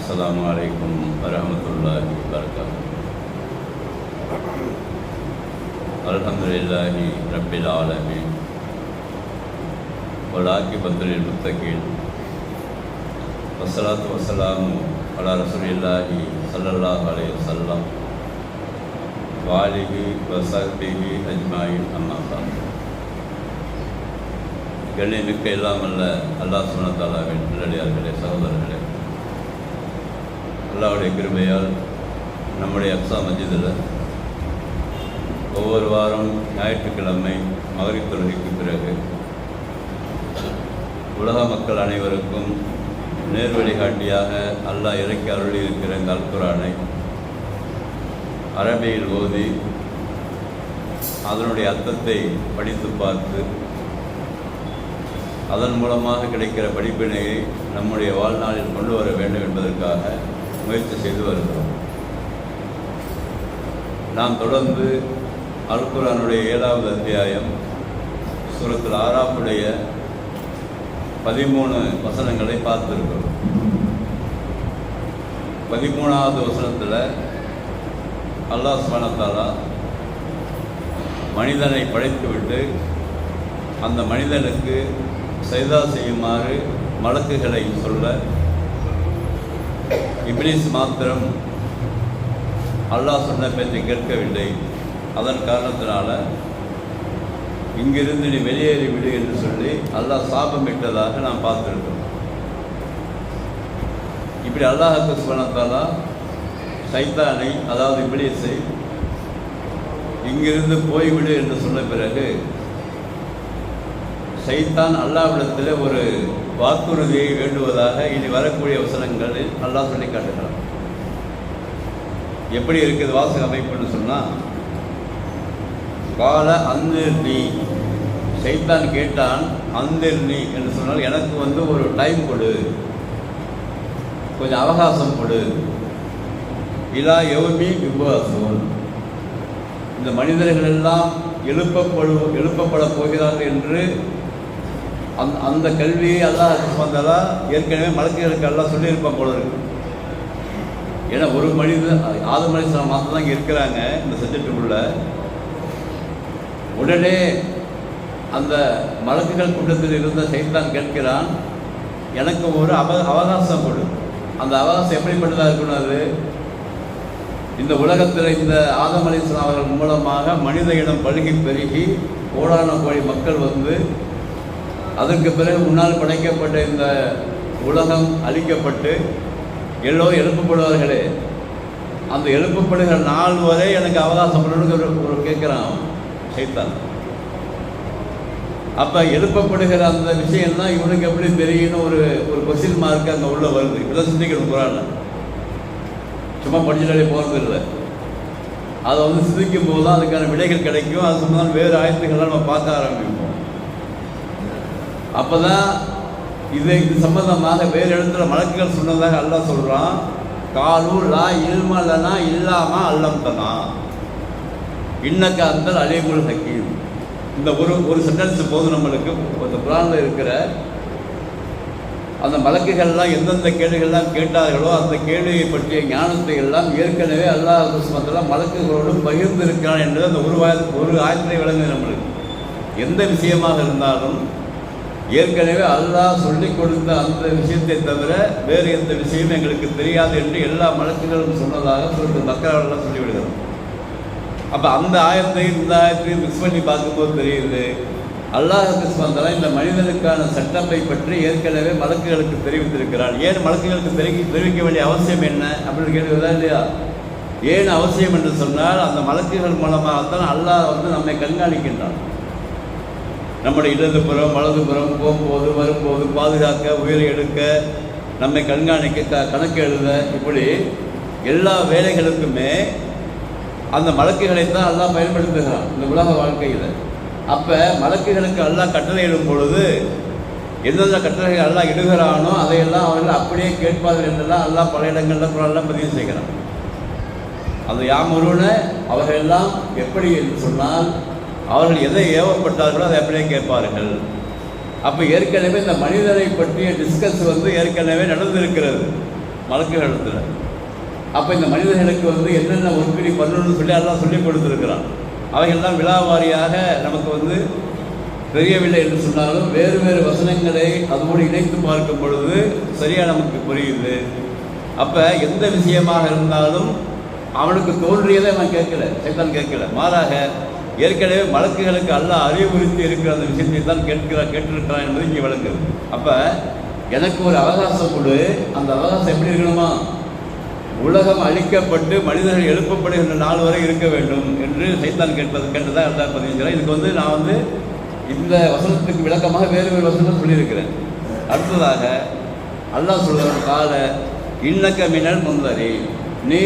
அஸ்ஸலாமு அலைக்கும் வரஹ்மத்துல்லாஹி வபரகாத்துஹு. அல்ஹம்துலில்லாஹி ரப்பில் ஆலமீன் வல் ஆகிபத்து லில் முத்தகீன் வஸ்ஸலாத்து வஸ்ஸலாமு அலா ரசூலில்லாஹி ஸல்லல்லாஹு அலைஹி வஸல்லம் வ ஆலிஹி வ ஸஹ்பிஹி அஜ்மாயின். அம்மா பஅத். கண்ணியமிக்க எல்லாம் அல்ல அல்லாஹ் சுப்ஹானஹு வ தஆலாவின் நல்லடியார்களே, சகோதரர்களே, அல்லாஹ்வுடைய கிருபையால் நம்முடைய அக்ஸா மஸ்ஜிதில் ஒவ்வொரு வாரம் ஞாயிற்றுக்கிழமை மகரிப் தொழுகைக்கு பிறகு உலக மக்கள் அனைவருக்கும் நேர் வழிகாட்டியாக அல்லாஹ் இறக்கி அருளியிருக்கிற இந்த அல்குரானை அரபியில் ஓதி அதனுடைய அர்த்தத்தை படித்து பார்த்து அதன் மூலமாக கிடைக்கிற படிப்பினையை நம்முடைய வாழ்நாளில் கொண்டு வர வேண்டும் என்பதற்காக முயற்சி செய்து வருகிறோம். நாம் தொடர்ந்து அல்குரானுடைய 7வது அத்தியாயம் சூரத்துல் ஆராஃபுடைய 13 வசனங்களை பார்த்திருக்கிறோம். 13வது வசனத்தில் அல்லாஹ் சுப்ஹானஹு வ தஆலா மனிதனை படைத்துவிட்டு அந்த மனிதனுக்கு சஜ்தா செய்யுமாறு மலக்குகளை சொல்ல, இப்லீஸ் மாத்திரம் அல்லாஹ் சொன்ன பேச்சை கேட்கவில்லை. அதன் காரணத்தினால இங்கிருந்து நீ வெளியேறி விடு என்று சொல்லி அல்லாஹ் சாபமிட்டதாக நாம் பார்த்துருக்கோம். இப்படி அல்லாஹ்வுக்கு சுப்ஹானஹு வ தஆலா சைத்தானை, அதாவது இப்லீஸை இங்கிருந்து போய்விடு என்று சொன்ன பிறகு சைத்தான் அல்லாஹ்விடத்தில் ஒரு வாக்குறுதியை வேண்டுவதாக இனி வரக்கூடிய வசனங்களில் அல்லாஹ் சொல்லி காட்டுகிறான். எப்படி இருக்குது வாசக அமைப்புன்னு சொன்னால், கால அந்திர் நீ, சைத்தான் கேட்டான் அந்திர் நீ என்று சொன்னால் எனக்கு ஒரு டைம் கொடு, கொஞ்சம் அவகாசம் கொடு. இலா யௌமி யுப்அஸூன், இந்த மனிதர்கள் எல்லாம் எழுப்பப்பட போகிறார்கள் என்று அந்த கல்வியை அல்லாஹ் வந்ததா ஏற்கனவே மலக்குகளுக்கு எல்லாம் சொல்லியிருப்பான் போல இருக்கு. ஏன்னா ஒரு மனிதன் ஆதம் அலைஹிஸ்ஸலாம் மாத்திரம் தான் இங்கே இருக்கிறாங்க இந்த சப்ஜெக்டுக்குள்ள. உடனே அந்த மலக்குகள் கூட்டத்தில் இருந்த சைத்தான் கேட்கிறான், எனக்கு ஒரு அவகாசம் கொடு. அந்த அவகாசம் எப்படிப்பட்டதாக இருக்கணும்? அது இந்த உலகத்தில் இந்த ஆதம் அலைஹிஸ்ஸலாம் அவர்கள் மூலமாக மனித இனம் பழுகி பெருகி கோடான கோடி மக்கள் அதற்கு பிறகு முன்னால் படைக்கப்பட்ட இந்த உலகம் அழிக்கப்பட்டு எல்லோரும் எழுப்பப்படுவார்களே, அந்த எழுப்பப்படுகிற நாள் வரை எனக்கு அவகாசம் பண்ணணும்னு ஒரு கேட்குறான் சைத்தான். அப்போ எழுப்பப்படுகிற அந்த விஷயம்தான் இவனுக்கு எப்படி தெரியும்னு ஒரு கொஸ்டின் மார்க் அங்கே உள்ள வருது. இப்படிதான் சிந்திக்கணும் குரான்ல, சும்மா படிச்சுட்டாலே போகிறது இல்லை. அதை சிந்திக்கும் போது தான் அதுக்கான விடைகள் கிடைக்கும். அது சொன்னால் வேறு ஆயத்துக்கள்லாம் நம்ம பார்க்க ஆரம்பிப்போம். அப்போ தான் இது சம்பந்தமாக வேறு இடத்துல மலக்குகள் சொன்னதாக அல்லாஹ் சொல்கிறான், காலு லா இல்ம லனா இல்லாம அல்லம்தனா இன்னக்க அந்தல் அலீமுல் ஹக்கீம். இந்த ஒரு சென்டென்ஸ் போது நம்மளுக்கு அந்த குரானில் இருக்கிற அந்த மலக்குகள்லாம் எந்தெந்த கேள்விகள்லாம் கேட்டார்களோ அந்த கேள்வியை பற்றிய ஞானத்தை எல்லாம் ஏற்கனவே அல்லாஹ் சுப்ஹானஹு மலக்குகளோடு பகிர்ந்திருக்கிறான் என்று அந்த ஒரு ஆயத்தை விளங்குது. நம்மளுக்கு எந்த விஷயமாக இருந்தாலும் ஏற்கனவே அல்லாஹ் சொல்லிக் கொடுத்த அந்த விஷயத்தை தவிர வேறு எந்த விஷயமும் எங்களுக்கு தெரியாது என்று எல்லா மலக்குகளும் சொன்னதாக சொல்லிட்டு பக்கராவெல்லாம் சொல்லிவிடுகிறோம். அப்போ அந்த ஆயத்தையும் இந்த ஆயத்தையும் மிக்ஸ் பண்ணி பார்க்கும்போது தெரியுது, அல்லாஹ் சுப்ஹானஹு இந்த மனிதனுக்கான சட்டத்தை பற்றி ஏற்கனவே மலக்குகளுக்கு தெரிவித்திருக்கிறான். ஏன் மலக்குகளுக்கு தெரிவிக்க வேண்டிய அவசியம் என்ன அப்படின்னு கேட்குறதா இல்லையா? ஏன் அவசியம் என்று சொன்னால், அந்த மலக்குகள் மூலமாகத்தான் அல்லாஹ் நம்மை கண்காணிக்கின்றான். நம்முடைய இடதுபுறம் வலதுபுறம் போகும்போது வரும்போது பாதுகாக்க, உயிரை எடுக்க, நம்மை கண்காணிக்க, கணக்கு எழுத, இப்படி எல்லா வேலைகளுக்குமே அந்த மலக்குகளைத்தான் அல்லாஹ் பயன்படுத்துகிறான் இந்த உலக வாழ்க்கையில். அப்போ மலக்குகளுக்கு அல்லாஹ் கட்டளை இடும் பொழுது எந்தெந்த கட்டளைகள் அல்லாஹ் இடுகிறானோ அதையெல்லாம் அவர்கள் அப்படியே கேட்பார்கள் என்றெல்லாம் அல்லாஹ் பல இடங்களில் குரான்லாம் பதிவு செய்கிறான். அது யாமருன அவர்கள் எல்லாம் எப்படி என்று சொன்னால், அவர்கள் எதை ஏவப்பட்டார்களோ அதை அப்படியே கேட்பார்கள். அப்போ ஏற்கனவே இந்த மனிதனை பற்றிய டிஸ்கஸ் ஏற்கனவே நடந்திருக்கிறது. மலக்குகளிடத்தில். அப்போ இந்த மனிதர்களுக்கு வந்து என்னென்ன ஒர்க்கடி பண்ணணும்னு சொல்லி எல்லாம் சொல்லிக் கொடுத்துருக்கிறான். அவைகள்லாம் விழாவாரியாக நமக்கு வந்து தெரியவில்லை என்று சொன்னாலும் வேறு வேறு வசனங்களை அதோடு இணைத்து பார்க்கும் பொழுது சரியாக நமக்கு புரியுது. அப்போ எந்த விஷயமாக இருந்தாலும் அவனுக்கு தோன்றியதை அவன் கேட்கல, சைத்தான் கேட்கல. மாறாக ஏற்கனவே மலக்குகளுக்கு அல்லாஹ் அறிவுறுத்தி இருக்கிற அந்த விஷயத்தை தான் கேட்டிருக்கிறான் என்பது இங்கே விளங்குது. அப்போ எனக்கு ஒரு அவகாசம் கொடு, அந்த அவகாசம் எப்படி இருக்கணுமா, உலகம் அழிக்கப்பட்டு மனிதர்கள் எழுப்பப்படுகின்ற நாள் வரை இருக்க வேண்டும் என்று சைத்தான் கேட்டதாக அல்லாஹ் பதிவுகிறார். இதுக்கு வந்து நான் வந்து இந்த வசனத்துக்கு விளக்கமாக வேறு வேறு வசனம் சொல்லியிருக்கிறேன். அடுத்ததாக அல்லாஹ் சொல்கிற கால இன்னக்க மினல் முந்தரி, நீ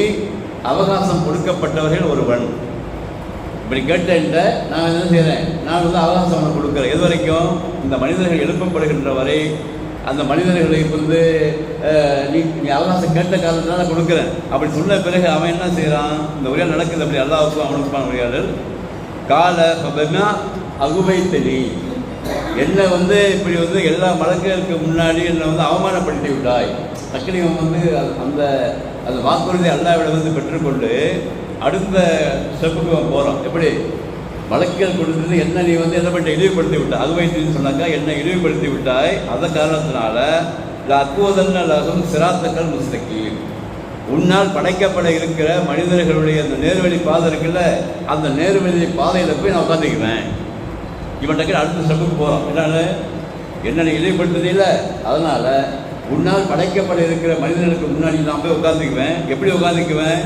அவகாசம் கொடுக்கப்பட்டவர்கள் ஒருவன். இப்படி கேட்ட நான் என்ன செய்கிறேன், நான் வந்து அவகாசம் அவனை கொடுக்குறேன். எது வரைக்கும், இந்த மனிதர்கள் எழுப்பப்படுகின்ற வரை அந்த மனிதர்களை வந்து நீ அவகாசம் கேட்ட காலத்தினால நான் கொடுக்குறேன். அப்படி சொன்ன பிறகு அவன் என்ன செய்கிறான், இந்த உரையால் நடக்குது. அப்படி அல்லாஹ்வுக்கும் அவனுக்குமான உரையாடல். கால பபனா அகுபைத்தனி, என்னை வந்து இப்படி வந்து எல்லா மலக்குகளுக்கு முன்னாடி என்னை வந்து அவமானப்படுத்தி விட்டாய். டக்குனு வந்து அந்த வாக்குறுதி அல்லாஹ்விட வந்து பெற்றுக்கொண்டு அடுத்த ஸ்டெப்புக்கு போகிறோம். எப்படி மலக்குகள் கொடுத்தது என்ன, நீ வந்து என்ன பண்ண இழிவுபடுத்தி விட்டாய். அகுபைத்தின்னு சொன்னாக்கா என்னை இழிவுபடுத்தி விட்டாய். அந்த காரணத்தினால அக்குவதன் அல்லாஹும் சிராத்தக்கள் முஸ்தகி, உன்னால் படைக்கப்பட இருக்கிற மனிதர்களுடைய அந்த நேர்வழி பாதை இருக்குல்ல, அந்த நேர்வழி பாதையில் போய் நான் உட்காந்துக்குவேன். இவன் டக்குனு அடுத்த ஸ்டெப்புக்கு போகிறோம். என்னென்ன இழிவுபடுத்ததே இல்லை, அதனால் உன்னால் படைக்கப்பட இருக்கிற மனிதர்களுக்கு முன்னாடி நான் போய் உட்காந்துக்குவேன். எப்படி உட்காந்துக்குவேன்,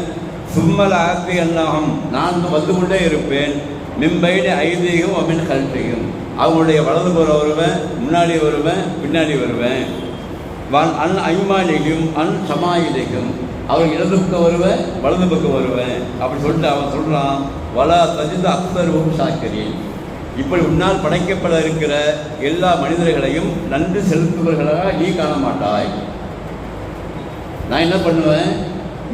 சும்மல் ஆத்தி அல்லாஹம், நான் வந்து கொண்டே இருப்பேன். மிம்பைடு ஐதீகம் அமின் கல்வியும், அவங்களுடைய வலது புற வருவேன், முன்னாடி வருவேன், பின்னாடி வருவேன். அன் ஐமாலிகும் அன் சமாயிலிகும், அவன் இடது பக்கம் வருவேன், வலது பக்கம் வருவேன். அப்படி சொல்லிட்டு அவன் சொல்கிறான், வலா தஜித அக்தருவும் சாக்கரி, இப்படி உன்னால் படைக்கப்பட இருக்கிற எல்லா மனிதர்களையும் நன்றி செலுத்துபவர்களாக நீ காண மாட்டாய். நான் என்ன பண்ணுவேன்,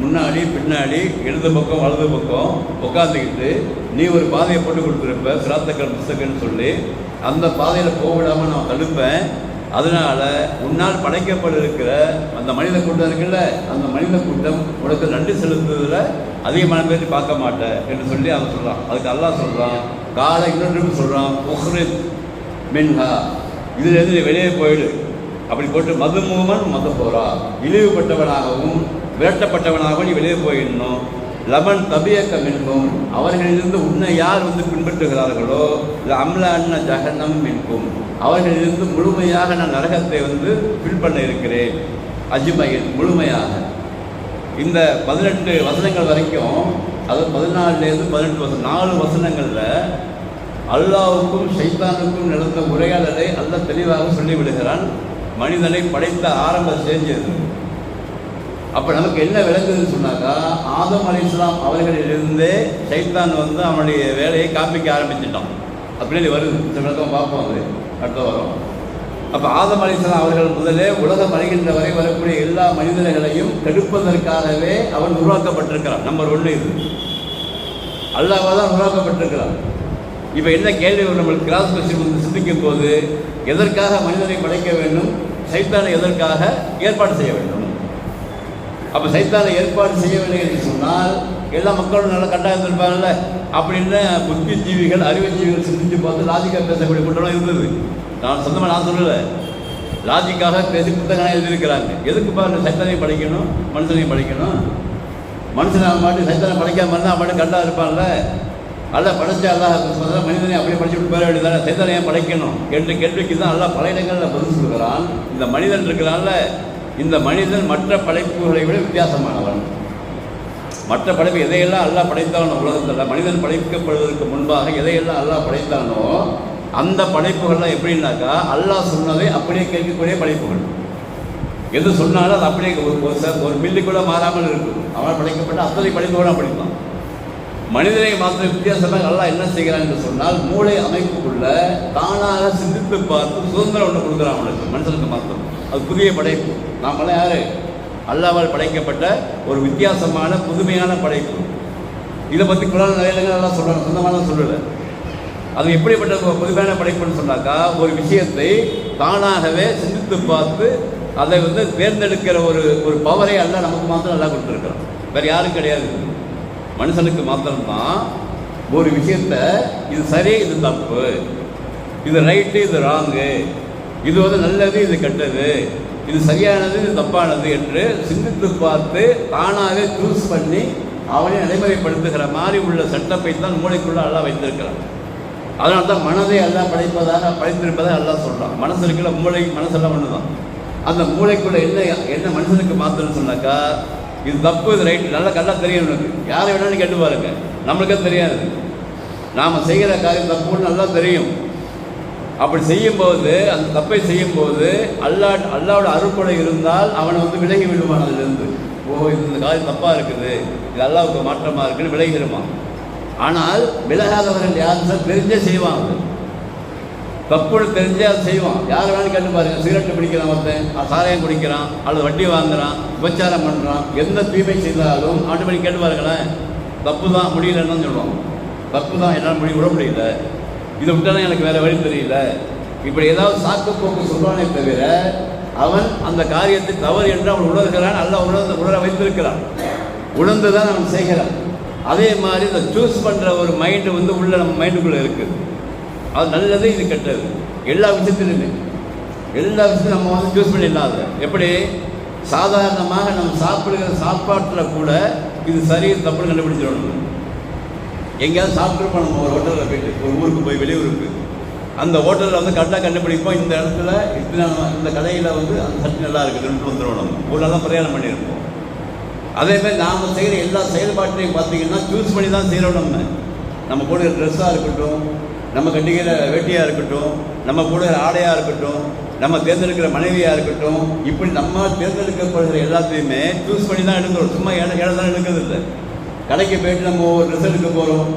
முன்னாடி பின்னாடி இடது பக்கம் வலது பக்கம் உட்காந்துக்கிட்டு நீ ஒரு பாதையை போட்டு கொடுத்துருப்ப, சிராத்தக்கள் புஸ்தகன்னு சொல்லி அந்த பாதையில் போகவிடாமல் நான் தடுப்பேன். அதனால் உன்னால் படைக்கப்பட இருக்கிற அந்த மனித கூட்டம் இருக்குல்ல, அந்த மனித கூட்டம் உனக்கு நன்றி செலுத்துவதில் அதிகமான பேர் பார்க்க மாட்டேன் என்று சொல்லி அவன் சொல்கிறான். அதுக்கு அல்லாஹ் சொல்கிறான், காலை இன்னொன்று சொல்கிறான், உஹ்ரித் மின்ஹா, இதிலிருந்து வெளியே போயிடு. அப்படி போட்டு மதுமூமன் மத போறா, இழிவுபட்டவனாகவும் விரட்டப்பட்டவனாகவும் நீ வெளியே போயிடணும். லமன் தபியக்க மின்கும், அவர்களிலிருந்து உன்னை யார் வந்து பின்பற்றுகிறார்களோ இல்லை அம்ல அன்ன ஜகனம் மின்கும், அவர்களிலிருந்து முழுமையாக நான் நரகத்தை வந்து ஃபில் பண்ண இருக்கிறேன். அஜ்மையில் முழுமையாக. இந்த 18 வசனங்கள் வரைக்கும், அதாவது 14லேருந்து 18 வசனம், 4 வசனங்களில் அல்லாஹ்வுக்கும் ஷைத்தானுக்கும் நடந்த உரையாடலை அல்லாஹ் தெளிவாக சொல்லிவிடுகிறான். மனிதனை படைத்த ஆரம்ப ஸ்டேஜ் அது. அப்போ நமக்கு என்ன விளங்குதுன்னு சொன்னாக்கா, ஆதம் அலைஹிஸ்ஸலாம் அவர்களிலிருந்தே ஷைத்தான் வந்து அவனுடைய வேலையை காப்பிக்க ஆரம்பிச்சிட்டான். அப்படின்னு வருது, இந்த விளக்கம் பார்ப்போம், அது அடுத்த வரும். அப்போ ஆதம் அலைஹிஸ்ஸலாம் அவர்கள் முதலே உலகம் அழிகின்ற வரை வரக்கூடிய எல்லா மனிதர்களையும் கெடுப்பதற்காகவே அவன் உருவாக்கப்பட்டிருக்கிறான். நம்பர் 1 இது. அல்லாஹ்வால் தான் உருவாக்கப்பட்டிருக்கிறான். இப்போ என்ன கேள்வி நம்மளுக்கு கிராஸ் கொஸ்டின் வந்து சிந்திக்கும் போது, எதற்காக மனிதனை படைக்க வேண்டும், சைத்தானை எதற்காக ஏற்பாடு செய்ய வேண்டும்? அப்போ சைத்தானை ஏற்பாடு செய்யவில்லை என்று சொன்னால் எல்லா மக்களும் நல்லா கட்டாயம் இருப்பாங்கல்ல அப்படின்னு புத்திஜீவிகள், அறிவுஜீவிகள் சிந்திச்சு பார்த்து லாஜிக்காக பேசக்கூடிய கூட்டம் இருந்தது. நான் சொந்தமாக நான் சொல்லலை, லாஜிக்காக பேசி புத்தகம் எழுதியிருக்கிறாங்க. எதுக்குப்பா இந்த சைத்தானையும் படைக்கணும், மனுஷனையும் படைக்கணும்? மனுஷனை மாட்டு சைத்தானை படைக்காம இருந்தால் அவன் கண்டா இருப்பான்ல, அல்ல படைச்சா அல்லாஹ் மனிதனை அப்படியே படிச்சுட்டு போக வேண்டியதானே, சைத்தானை ஏன் படைக்கணும் என்ற கேள்விக்கு தான் அல்லாஹ் பல இடங்களில் பதில் சொல்கிறான். இந்த மனிதன் இருக்கிறான்ல, இந்த மனிதன் மற்ற படைப்புகளை விட வித்தியாசமானவன். மற்ற படைப்பு எதையெல்லாம் அல்லாஹ் படைத்தானோ உலகத்தில், மனிதன் படைக்கப்படுவதற்கு முன்பாக எதையெல்லாம் அல்லாஹ் படைத்தானோ அந்த படைப்புகள்லாம் எப்படின்னாக்கா அல்லாஹ் சொன்னதை அப்படியே கேட்கக்கூடிய படைப்புகள். எது சொன்னாலும் அது அப்படியே ஒரு மில்லிக்குள்ளே மாறாமல் இருக்கும். அவனால் படைக்கப்பட்ட அத்தனை படைப்புகளும் அப்படித்தான். மனிதனை மாத்திர வித்தியாசமாக அல்லாஹ் என்ன செய்கிறான் என்று சொன்னால், மூளை அமைப்புக்குள்ள தானாக சிந்தித்து பார்த்து சுதந்திரம் ஒன்று கொடுக்குறான் அவனுக்கு, மனுஷனுக்கு மாத்திரம். அது புதிய படைப்பு. நாமெல்லாம் யாரு, அல்லாஹ்வால் படைக்கப்பட்ட ஒரு வித்தியாசமான புதுமையான படைப்பு. இதை பற்றி குரான் நிறைய இடங்கள் எல்லாம் சொல்கிறாங்க, சொந்தமான சொல்லலை. அது எப்படிப்பட்ட புதுமையான படைப்புன்னு சொன்னாக்கா, ஒரு விஷயத்தை தானாகவே சிந்தித்து பார்த்து அதை வந்து தேர்ந்தெடுக்கிற ஒரு பவரை அல்ல நமக்கு மாத்திரம் நல்லா கொடுத்துருக்கிறோம். வேறு யாரும் கிடையாது. மனுஷனுக்கு மாத்திரம்தான் ஒரு விஷயத்த இது சரி, இது தப்பு, இது ரைட்டு, இது ராங்கு, இது வந்து நல்லது, இது கெட்டது, இது சரியானது, இது தப்பானது என்று சிந்தித்து பார்த்து தானாகவே சூஸ் பண்ணி அவனை நடைமுறைப்படுத்துகிற மாதிரி உள்ள செட்டப்பை தான் மூளைக்குள்ள எல்லாம் வைத்திருக்கிறான். அதனால தான் மனதை எல்லாம் படைத்திருப்பதாக எல்லாம் சொல்கிறான். மனசு இருக்கிற மூளை, மனசெல்லாம் ஒன்று தான். அந்த மூளைக்குள்ள என்ன மனுஷனுக்கு மாத்திரன்னு சொன்னாக்கா, இது தப்பு, இது ரைட்டு, நல்லா தெரியும். எனக்கு யாரை வேணாலும் கேட்டு பாருங்க, நம்மளுக்கே தெரியாது. நாம் செய்கிற காரியம் தப்புன்னு நல்லா தெரியும். அப்படி செய்யும்போது, அந்த தப்பை செய்யும்போது அல்லாவோட அருள்கொடை இருந்தால் அவனை வந்து விலகி விடுவான் அதிலிருந்து. இந்த காரியம் தப்பாக இருக்குது, இது அல்லாவுக்கு மாற்றமாக இருக்குன்னு விலகிடுமா. ஆனால் விலகாதவர்கள் யாரும் தெரிஞ்சே செய்வான். தப்புன்னு தெரிஞ்சே அதை செய்வான். யார் வேணாலும் கேட்டு பாருங்க. சிகரெட்டு பிடிக்கிறான் ஒருத்தன், சாராயம் குடிக்கிறான், அல்லது வட்டி வாங்குறான், விபச்சாரம் பண்ணுறான், எந்த தீமை செய்தாலும் ஆட்டோமேட்டிக் கேட்டு பாருங்களேன், தப்பு தான், முடியலன்னு சொல்லுவான். தப்பு தான், என்னால் விட முடியல, இதை விட்டாலும் எனக்கு வேறு வழி தெரியல, இப்படி ஏதாவது சாக்கு போக்கு சொல்வானே தவிர அவன் அந்த காரியத்தை தவறு என்று அவன் உணர்கிறான். அல்ல உணர வைத்திருக்கிறான். உணர்ந்து தான் அவன் செய்கிறான். அதே மாதிரி இந்த சூஸ் பண்ணுற ஒரு மைண்டு வந்து உள்ள நம்ம மைண்டுக்குள்ளே இருக்குது. அது நல்லது, இது கெட்டது, எல்லா விஷயத்துலையுமே நம்ம வந்து சூஸ் பண்ணிடலாம். எப்படி சாதாரணமாக நம்ம சாப்பிடுகிற சாப்பாட்டில் கூட இது சரி தப்புன்னு கண்டுபிடிச்சிடணும். எங்கேயாவது சாப்பிட்ருப்போம் நம்ம ஒரு ஹோட்டலில் போயிட்டு, ஒரு ஊருக்கு போய், வெளியூருக்கு, அந்த ஹோட்டலில் வந்து கரெக்டாக கண்டுபிடிப்போம். இந்த இடத்துல இந்த கடையில் வந்து அந்த சட்னி நல்லா இருக்குதுன்னு வந்துடுவோம். நம்ம ஊரில் தான் பிரயாணம் பண்ணியிருப்போம். அதேமாதிரி நாம் செய்கிற எல்லா செயல்பாட்டையும் பார்த்தீங்கன்னா சூஸ் பண்ணி தான் செய்கிறோம். நம்ம போடுகிற ட்ரெஸ்ஸாக இருக்கட்டும், நம்ம கட்டிக்கிற வேட்டியாக இருக்கட்டும், நம்ம போடுகிற ஆடையாக இருக்கட்டும், நம்ம தேர்ந்தெடுக்கிற மனைவியாக இருக்கட்டும், இப்படி நம்ம தேர்ந்தெடுக்கப்படுகிற எல்லாத்தையுமே சூஸ் பண்ணி தான் எடுக்கிறோம். சும்மா ஏழை தான் எடுக்கிறது இல்லை. கடைக்கு போய்ட்டு நம்ம ஒரு ட்ரெஸ் எடுக்க போகிறோம்,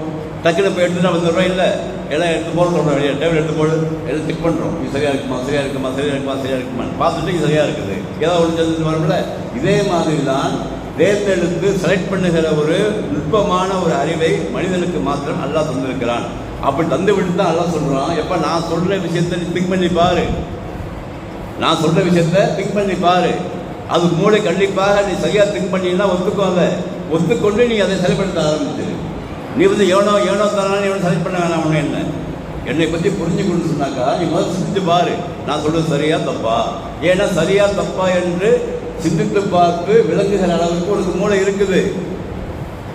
டக்குன்னு போய் எடுத்துகிட்டு வந்துடுறோம். இல்லை, எல்லாம் எடுத்து போட சொல்கிறோம், வெளியே டேபிள் எடுத்து போடு, எல்லாம் செக் பண்ணுறோம். இது சரியாக இருக்குமா பார்த்துட்டு இது சரியாக இருக்குது, ஏதாவது ஒன்று சேர்ந்து வரல. இதே மாதிரி தான் தேர்ந்தெடுத்து செலக்ட் பண்ணுகிற ஒரு நுட்பமான ஒரு அறிவை மனிதனுக்கு மாத்திரம் அல்லாஹ் தந்திருக்கிறான். அப்படி தந்து விட்டு தான் அல்லாஹ் சொல்கிறான், எப்போ நான் சொல்கிற விஷயத்தை நீ திங்க் பண்ணி பாரு, நான் சொல்கிற விஷயத்த திங்க் பண்ணி பாரு, அது மூளை கண்டிப்பாக நீ சரியாக திங்க் பண்ணினா ஒத்துக்கோங்க, ஒத்துக்கொண்டு நீ அதை செயல்படுத்த ஆரம்பிச்சு. நீ வந்து எவனோ தரானு எவனோ செலக்ட் பண்ண வேணாம். ஒன்று என்னை பற்றி புரிஞ்சுக்கணும்னு சொன்னாக்கா நீ முதல்ல சிந்தித்து பாரு, நான் சொல்கிறது சரியா தப்பா. ஏன்னா சரியா தப்பா என்று சிந்தித்து பார்த்து விளங்குகிற அளவுக்கு உனக்கு மூளை இருக்குது.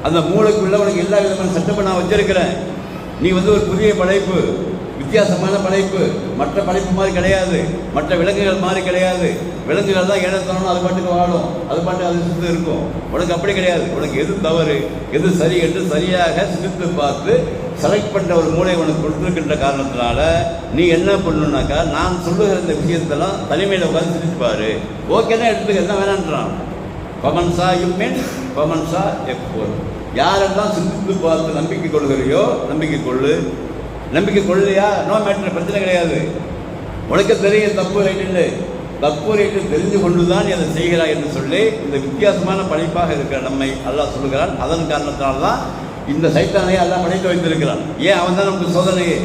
அந்த மூளைக்குள்ள உனக்கு எல்லா விதமான செட்டப்பை நான் வச்சிருக்கிறேன். நீ வந்து ஒரு புதிய படைப்பு, வித்தியாசமான படைப்பு, மற்ற படைப்பு மாதிரி கிடையாது, மற்ற விலங்குகள் மாதிரி கிடையாது. விலங்குகள் தான் ஏனத்தோணும், அது பாட்டுக்கு வாழும், அது பாட்டு அது சுற்றி இருக்கும். உனக்கு அப்படி கிடையாது. உனக்கு எது தவறு எது சரி என்று சரியாக சிந்தித்து பார்த்து செலக்ட் பண்ணுற ஒரு மூளை உனக்கு கொடுத்துருக்கின்ற காரணத்தினால நீ என்ன பண்ணணுன்னாக்கா, நான் சொல்லுகிற இந்த விஷயத்தெல்லாம் தனிமையில் உட்காந்து சிந்திச்சுப்பாரு. ஓகேன்னா எடுத்துக்க, என்ன வேணான்றான். பமன்சா யுமின் பமன்சா எக்போர். யாரெல்லாம் சிந்தித்து பார்த்து நம்பிக்கை கொள்கிறையோ நம்பிக்கை கொள்ளு, நம்பிக்கை கொள்ளையா நோ மேட்டர், பிரச்சனை கிடையாது. உனக்கு தெரியும் தப்பு ரைட்டு இல்லை, தப்பு ரைட்டு தெரிஞ்சு கொண்டு தான் நீ அதை செய்கிறாய் என்று சொல்லி இந்த வித்தியாசமான படைப்பாக இருக்கிற நம்மை அல்லாஹ் சொல்லுகிறான். அதன் காரணத்தினால்தான் இந்த சைத்தானையை எல்லாம் படைத்து வைத்திருக்கிறான். ஏன் அவன் தான் நமக்கு சோதனையே.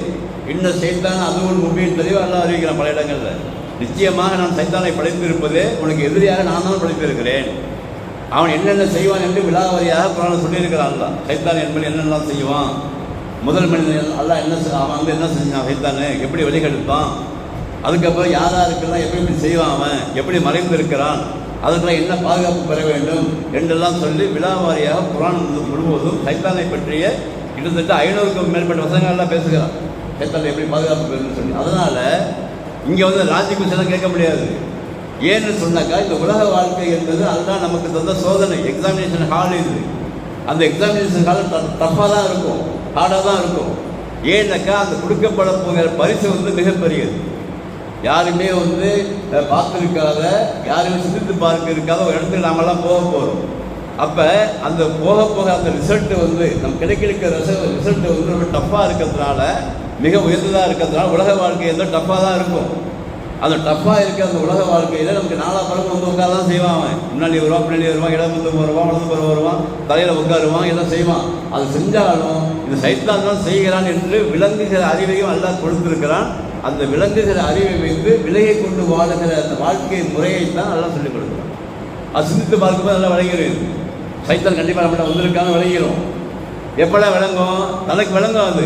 இந்த சைத்தான் அதுவும் மும்பியின் தெளிவாக எல்லாம் அறிவிக்கிறான் பல இடங்களில். நிச்சயமாக நான் சைத்தானை படைத்திருப்பதே உனக்கு எதிரியாக நான் தான் படைத்திருக்கிறேன். அவன் என்னென்ன செய்வான் என்று விழாவரியாக குரானில் சொல்லியிருக்கிறான். சைத்தான் என்பது என்னென்னலாம் செய்வான், முதல் மனிதன் எல்லாம் அவன் வந்து என்ன செஞ்சான், சைத்தானு எப்படி வழிகெடுப்பான், அதுக்கப்புறம் யாராருக்கெல்லாம் எப்படி செய்வான், அவன் எப்படி மறைந்திருக்கிறான், அதுக்கெல்லாம் என்ன பாதுகாப்பு பெற வேண்டும் என்றெல்லாம் சொல்லி விழாவாரியாக குரான் முழுவதும் சைத்தானை பற்றிய கிட்டத்தட்ட 500க்கும் மேற்பட்ட வசனங்கள்லாம் பேசுகிறான். சைத்தானை எப்படி பாதுகாப்பு பெறணும்னு சொல்லி. அதனால் இங்கே வந்து லாஜிக் விஷயம் கேட்க முடியாது. ஏன்னு சொன்னாக்கா இந்த உலக வாழ்க்கை என்பது அதுதான் நமக்கு தந்த சோதனை, எக்ஸாமினேஷன் ஹால். இது அந்த எக்ஸாமினேஷன் ஹால் டஃப்பாக தான் இருக்கும், ஹார்டாக தான் இருக்கும். ஏன்னாக்கா அந்த கொடுக்கப்பட போகிற பரிசு வந்து மிகப்பெரியது. யாருமே வந்து பார்த்துருக்காத, யாருமே சிந்தித்து பார்க்க இருக்காத ஒரு இடத்துக்கு நாமெல்லாம் போக போகிறோம். அப்போ அந்த போக அந்த ரிசல்ட்டு வந்து நம்ம கிடைக்கிற ரிசல்ட்டு வந்து ரொம்ப டஃப்பாக இருக்கிறதுனால, மிக உயர்ந்ததாக இருக்கிறதுனால உலக வாழ்க்கை எந்த டஃப்பாக தான் இருக்கும். அந்த டஃப்பாக இருக்க அந்த உலக வாழ்க்கையில் நமக்கு நாலா பழக்கம் வந்து உட்கார தான் செய்வான். அவன் முன்னாடி வருவான், பின்னாடி வருவான், இடமுந்து வருவான், வலது வருவான், தலையில் உட்காருவான், எல்லாம் செய்வான். அது செஞ்சாலும் இந்த சைத்தான் தான் செய்கிறான் என்று விளங்குகிற அறிவையும் அல்லாஹ் கொடுத்திருக்கிறான். அந்த விளங்குகிற அறிவை வைத்து விலகை கொண்டு வாழுகிற அந்த வாழ்க்கை முறையைத்தான் நல்லா சொல்லிக் கொடுக்குறோம். அது சிந்தித்து பார்க்கும்போது நல்லா விளங்கிடும். சைத்தான் கண்டிப்பாக நம்மகிட்ட வந்திருக்காங்க, விளங்கிடும். எப்பெல்லாம் விளங்கும்? தனக்கு விளங்கும். அது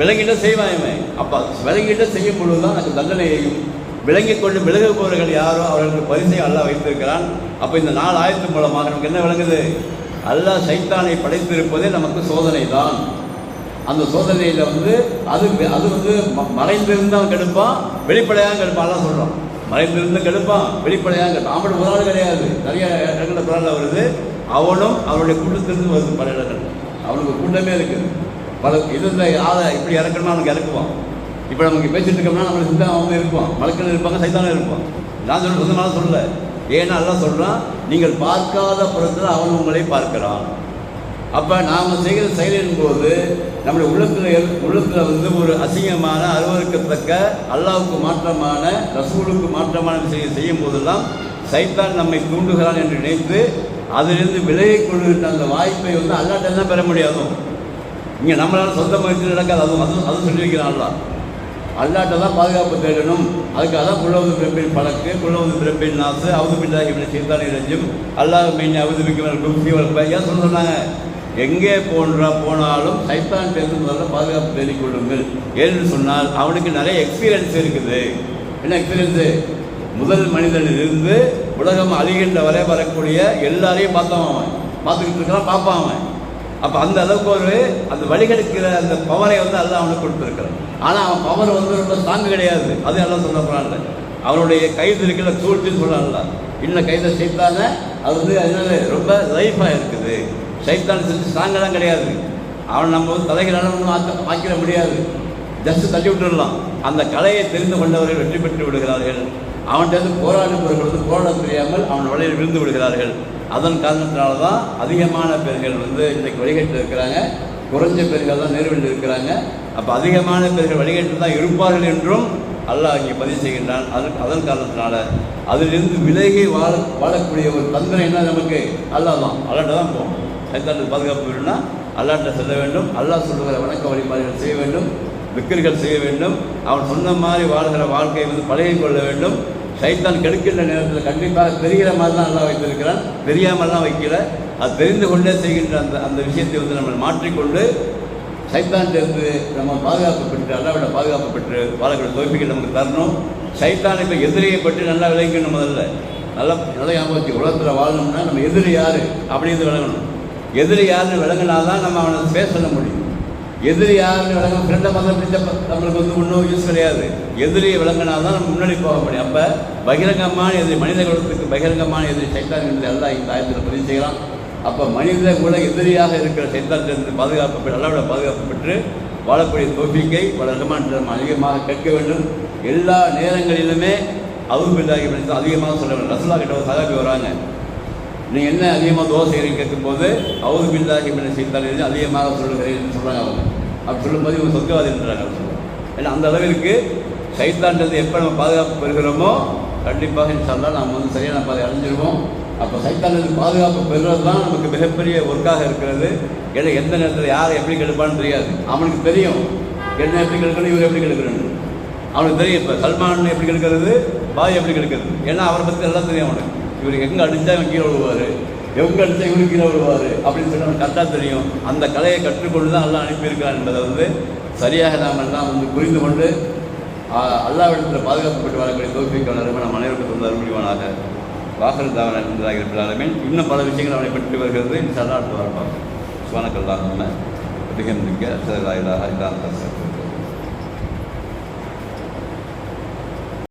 விளங்கிட்ட செய்வாயுமே. அப்போ விளங்கிட்ட செய்யும் பொழுது தான் எனக்கு தண்டனையையும் விளங்கி கொண்டு விலகுபவர்கள் யாரோ அவர்களுக்கு பரிசையும் அல்லாஹ் வைத்திருக்கிறான். அப்போ இந்த 4 ஆயத்து மூலமாக நமக்கு என்ன விளங்குது? அல்லாஹ் சைத்தானை படைத்திருப்பதே நமக்கு சோதனை தான். அந்த சோதனையில் அது மறைந்திருந்தான் கெடுப்பான், வெளிப்படையாக கெடுப்பான். எல்லாம் சொல்கிறோம், மறைந்திருந்து கெடுப்பான், வெளிப்படையாக கெடுப்பான். அவனுக்கு ஒரு ஆள் கிடையாது. நிறைய இடங்களில் குரானில் வருது. அவனும் அவனுடைய கூட்டத்திலிருந்து வருது. பல இடங்கள் அவனுக்கு கூட்டமே இருக்குது. பல இதில் யாரை இப்படி இறக்கணும்னா அவனுக்கு இறக்குவான். இப்போ நமக்கு பேசிட்டு இருக்கோம்னா நம்மளுக்கு சிந்தா அவங்க இருப்பான், மலக்கள் இருப்பாங்க, சைத்தானும் இருப்பான். நான் சொந்தமாக சொல்லலை. ஏன்னா எல்லாம் சொல்கிறான், நீங்கள் பார்க்காத புறத்தில் அவன் உங்களை பார்க்கிறான். அப்போ நாம் செய்கிற செயலின் போது நம்முடைய உள்ளத்தில் ஒரு அசிங்கமான, அருவருக்கத்தக்க, அல்லாவுக்கு மாற்றமான, ரசூலுக்கு மாற்றமான விஷயம் செய்யும் போதெல்லாம் சைத்தான் நம்மை தூண்டுகிறான் என்று நினைத்து அதிலிருந்து விலகிக் கொள்கின்ற அந்த வாய்ப்பை அல்லாட்ட தான் பெற முடியாதும். இங்கே நம்மளால் சொந்த முயற்சி நடக்காது. அதுவும் சொல்லியிருக்கிறான். அல்லாட்ட தான் பாதுகாப்பு தேடணும். அதுக்காக தான் குள்ளவது பிறப்பின் பழக்கு, குள்ளவது பிறப்பின் நாசு, அவுது பின்னாகி சீத்தானி ரஞ்சும் அல்லாஹ் மீன் அவுதுபிக்கு ஏன் சொன்னாங்க? எங்கே போனாலும் சைத்தான் தேர்ந்து பாதுகாப்பு தேடிக்கொள்ளுங்கள். ஏன்னு சொன்னால் அவனுக்கு நிறைய எக்ஸ்பீரியன்ஸ் இருக்குது. என்ன எக்ஸ்பீரியன்ஸு? முதல் மனிதனிலிருந்து உலகம் அழிகின்ற வரை வரக்கூடிய எல்லாரையும் பார்த்துக்கிட்டு இருக்கிறான், பார்ப்பான் அவன். அப்போ அந்த அளவுக்கு அந்த வழிகெடுக்கிற அந்த பவரை அல்லாஹ் அவனுக்கு கொடுத்துருக்கிறான். ஆனால் அவன் பவர் ரொம்ப ஸ்ட்ராங்கு கிடையாது. அது எல்லாம் சொல்ல போகிறான்ல. அவனுடைய கைது இருக்கிற சூழ்ச்சின்னு சொல்கிறான்ல. இன்னும் கைதை சைத்தான அது அதனால ரொம்ப லைஃபாக இருக்குது. சைத்தான் செஞ்சு ஸ்ட்ராங்கெல்லாம் கிடையாது. அவன் நம்ம தலைகளால் ஒன்றும் ஆக்கிட முடியாது. ஜஸ்ட் தள்ளி விட்டுடலாம். அந்த கலையை தெரிந்து கொண்டவர்கள் வெற்றி பெற்று விடுகிறார்கள். அவன்கிட்ட போராடுபவர்கள் போராட தெரியாமல் அவன் வழியில் விழுந்து விடுகிறார்கள். அதன் காரணத்தினால தான் அதிகமான பேர்கள் இன்றைக்கு வழிகட்டு இருக்கிறாங்க, குறைஞ்ச பேர்கள் தான் நேர்வழியில் இருக்கிறாங்க. அப்போ அதிகமான பேர்கள் வழிகட்டு தான் இருப்பார்கள் என்றும் அல்லாஹ் இங்கே பதிவு செய்கின்றான். அதன் காரணத்தினால அதிலிருந்து விலகி வாழக்கூடிய ஒரு தந்திரம் என்ன நமக்கு? அல்லாஹ் தான். அல்லாட்ட தான் போகும். சைத்தானுக்கு பாதுகாப்பு வேணும்னா அல்லாட்ட செல்ல வேண்டும். அல்லாஹ் சொல்லுகிற வணக்க வழிபாடுகள் செய்ய வேண்டும், விக்கிர்கள் செய்ய வேண்டும். அவன் சொன்ன மாதிரி வாழ்கிற வாழ்க்கையை பழகி கொள்ள வேண்டும். சைத்தான் கெடுக்கின்ற நேரத்தில் கண்டிப்பாக தெரிகிற மாதிரி தான் அல்லாஹ் வைத்திருக்கிறான். தெரியாமல்லாம் வைக்கல. அது தெரிந்து கொண்டே செய்கின்ற அந்த விஷயத்தை நம்ம மாற்றிக்கொண்டு சைத்தான்கிட்ட நம்ம பாதுகாப்பு பெற்று அல்லாவிட பாதுகாப்பு பெற்று வாழக்கூடிய தோல்விகள் நமக்கு தரணும். சைத்தான் இப்போ எதிரியை பற்றி நல்லா விளங்கணும். முதல்ல நல்லா ஞாபகம், உலகத்தில் வாழணும்னா நம்ம எதிரி யார் அப்படின்னு விளங்கணும். எதிரி யாருன்னு விளங்கினால்தான் நம்ம அவனை பேச சொல்ல முடியும். எதிரி யாருன்னு விளங்க ஃப்ரெண்டை மதம் பிடிச்ச நம்மளுக்கு ஒன்றும் யூஸ் கிடையாது. எதிரியை விளங்கினால்தான் நம்ம முன்னாடி போக முடியும். அப்போ பகிரங்கமான எதிரி, மனித குலத்துக்கு பகிரங்கமான எதிரி சைத்தான் என்று எல்லாம் இந்த ஆயத்தில் பதிவு செய்யலாம். அப்போ மனித கூட எதிரியாக இருக்கிற சைத்தானிலிருந்து பாதுகாப்பு பெற்று அல்லாவோட பாதுகாப்பு பெற்று வாழக்கூடிய தோஃபிக்கை வழக்கமான நம்ம அதிகமாக கேட்க வேண்டும். எல்லா நேரங்களிலுமே அவுதுபில்லாஹி மினஷ் அதிகமாக சொல்ல வேண்டும். ரசூலுல்லாஹ் கிட்ட ஒரு சஹாபி வராங்க, நீங்கள் என்ன அதிகமாக துஆ செய்கிறீங்க கேட்கும்போது அவுதுபில்லாஹி மினஷ் ஷைத்தானிர் அதிகமாக சொல்லுகிறேன்னு சொல்கிறாங்க. அவங்க அப்படி சொல்லும்போது இவங்க சொர்க்கவாதின்றாங்க. ஏன்னா அந்த அளவிற்கு சைத்தான்றது எப்போ நம்ம பாதுகாப்பு பெறுகிறோமோ கண்டிப்பாக இன்ஷா அல்லாஹ் நாம் சரியான பாதை அடைஞ்சிருவோம். அப்போ சைத்தானுக்கு பாதுகாப்பு பெறுறது தான் நமக்கு மிகப்பெரிய ஒர்க்காக இருக்கிறது. ஏன்னா எந்த நேரத்தில் யாரை எப்படி கெடுப்பான்னு தெரியாது. அவனுக்கு தெரியும் என்ன எப்படி கெடுக்கணும், இவர் எப்படி கெடுக்கணும் அவனுக்கு தெரியும். இப்போ சல்மான் எப்படி கெடுக்கிறது, பாய் எப்படி கெடுக்கிறது, ஏன்னா அவரை பற்றி எல்லாம் தெரியும் அவனுக்கு. இவருக்கு எங்கே அடித்தா இவன் கீழே விழுவார், எங்கே அடித்தா இவருக்கு கீழே விழுவார் அப்படின்னு சொல்லி அவனுக்கு கரெக்டாக தெரியும். அந்த கலையை கற்றுக்கொண்டு தான் எல்லாம் அனுப்பியிருக்கான் என்பதை சரியாக நாம் எல்லாம் புரிந்து கொண்டு அல்லாஹ்விடத்தில் பாதுகாக்கப்பட்டு வரக்கூடிய தோல்விக்கான நம்ம அனைவருக்கும் தந்து அருள்புரிவானாக. வாசல் தாவன இருக்கிறாலுமே இன்னும் பல விஷயங்கள் அவனை பற்றி வருகிறது. இன்ஷா அல்லாஹ் அடுத்து வரப்பாங்க. சுப்ஹானக்கல்லாஹும்ம வபிஹம்திக அஷ்ஹது அல்லா இலாஹா இல்லா அன்த அஸ்தக்ஃபிருக்க